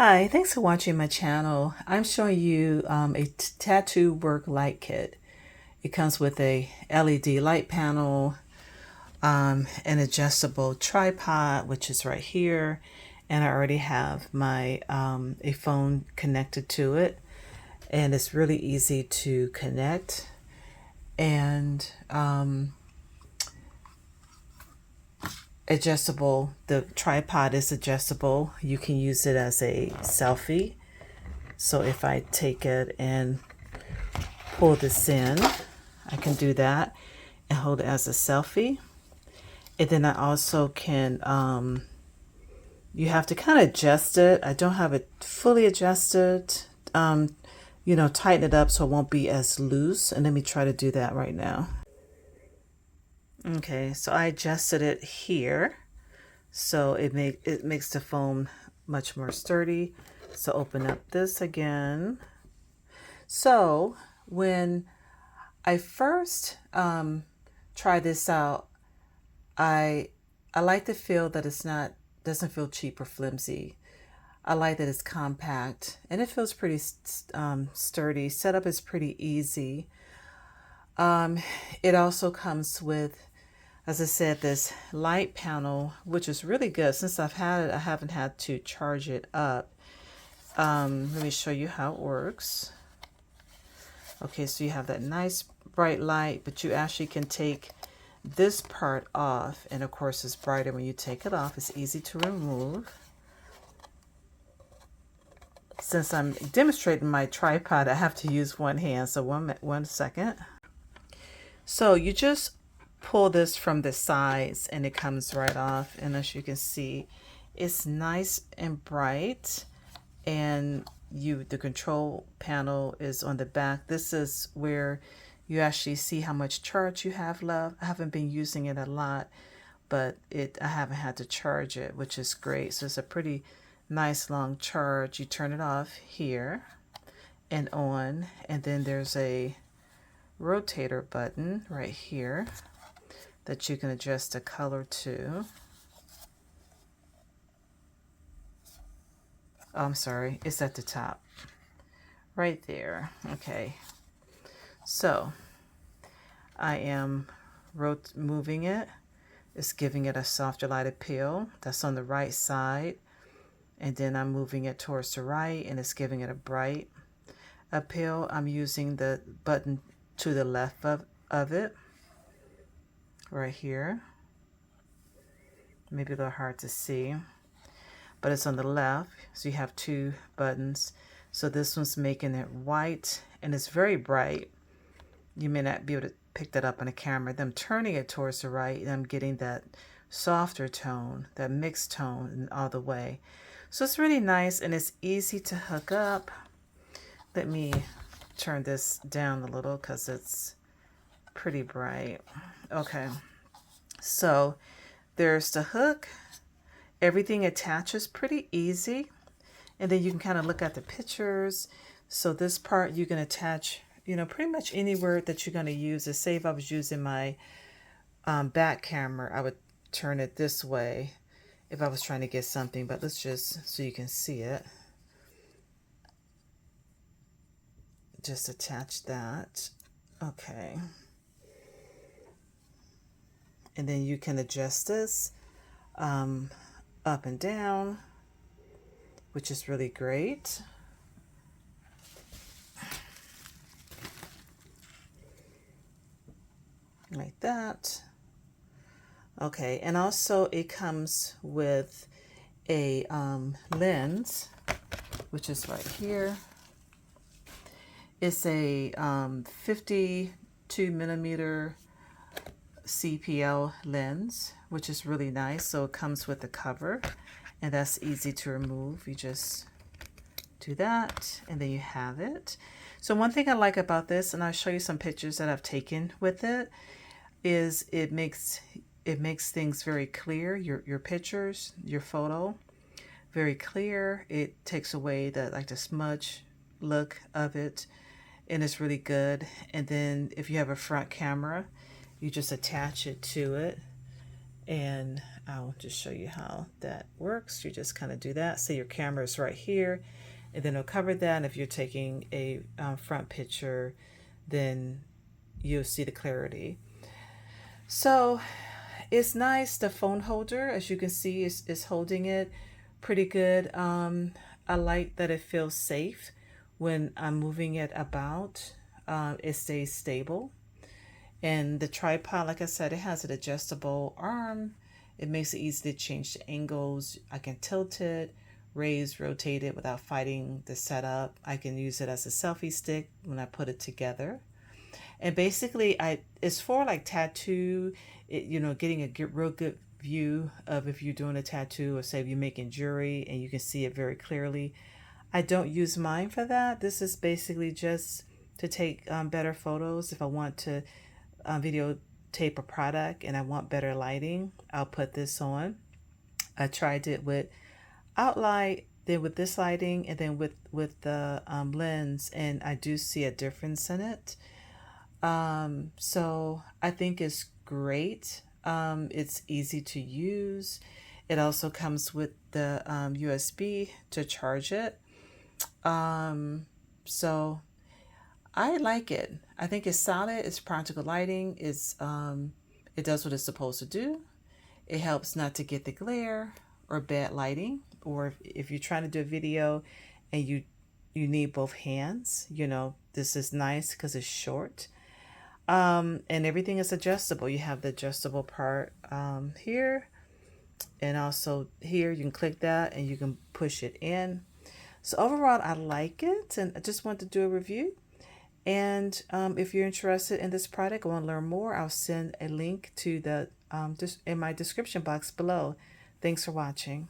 Hi, thanks for watching my channel. I'm showing you a tattoo work light kit. It comes with a LED light panel, an adjustable tripod, which is right here, and I already have my a phone connected to it, and it's really easy to connect. And adjustable. The tripod is adjustable. You can use it as a selfie. So if I take it and pull this in, I can do that and hold it as a selfie. And then I also can, you have to kind of adjust it. I don't have it fully adjusted, tighten it up so it won't be as loose. And let me try to do that right now. Okay, so I adjusted it here. So it makes the foam much more sturdy. So open up this again. So when I first try this out, I like to feel that doesn't feel cheap or flimsy. I like that it's compact and it feels pretty sturdy. Setup is pretty easy. It also comes with, as I said, this light panel, which is really good. Since I've had it, I haven't had to charge it up. Let me show you how it works. Okay, so you have that nice bright light, but you actually can take this part off, and of course it's brighter when you take it off. It's easy to remove. Since I'm demonstrating my tripod, I have to use one hand, so one second. So you just pull this from the sides and it comes right off, and as you can see, it's nice and bright. And the control panel is on the back. This is where you actually see how much charge you have left. I haven't been using it a lot, but I haven't had to charge it, which is great. So it's a pretty nice long charge. You turn it off here and on, and then there's a rotator button right here that you can adjust the color to. Oh, I'm sorry, it's at the top right there. Okay, so I am moving it. It's giving it a softer light appeal. That's on the right side, and then I'm moving it towards the right and it's giving it a bright appeal. I'm using the button to the left of it right here. Maybe a little hard to see, but it's on the left. So you have two buttons. So this one's making it white and it's very bright. You may not be able to pick that up on a camera. Then I'm turning it towards the right and I'm getting that softer tone, that mixed tone all the way. So it's really nice and it's easy to hook up. Let me turn this down a little because it's pretty bright. Okay, so there's the hook. Everything attaches pretty easy, and then you can kind of look at the pictures. So this part you can attach, pretty much anywhere that you're going to use it. Say if I was using my back camera, I would turn it this way if I was trying to get something, but let's just, so you can see it, just attach that. Okay, and then you can adjust this up and down, which is really great. Like that. Okay, and also it comes with a lens, which is right here. It's a 52mm CPL lens, which is really nice. So it comes with the cover, and that's easy to remove. You just do that, and then you have it. So one thing I like about this, and I'll show you some pictures that I've taken with it, is it makes things very clear. Your pictures, your photo, very clear. It takes away the smudge look of it, and it's really good. And then if you have a front camera, you just attach it to it, And I'll just show you how that works. You just kind of do that. Say your camera is right here, and then it'll cover that. And if you're taking a front picture, then you'll see the clarity. So it's nice. The phone holder, as you can see, is holding it pretty good. I like that it feels safe when I'm moving it about. It stays stable. And the tripod, like I said, it has an adjustable arm. It makes it easy to change the angles. I can tilt it, raise, rotate it without fighting the setup. I can use it as a selfie stick when I put it together. And basically, it's for like tattoo, getting a real good view of if you're doing a tattoo, or say if you're making jewelry and you can see it very clearly. I don't use mine for that. This is basically just to take better photos. If I want to videotape a product and I want better lighting, I'll put this on. I tried it with outlight, then with this lighting, and then with the lens, and I do see a difference in it. So I think it's great. It's easy to use. It also comes with the USB to charge it. So I like it. I think it's solid. It's practical lighting. It does what it's supposed to do. It helps not to get the glare or bad lighting. Or if you're trying to do a video and you need both hands, this is nice because it's short. And everything is adjustable. You have the adjustable part here, and also here you can click that and you can push it in. So overall, I like it, and I just want to do a review. And if you're interested in this product, want to learn more, I'll send a link to the in my description box below. Thanks for watching.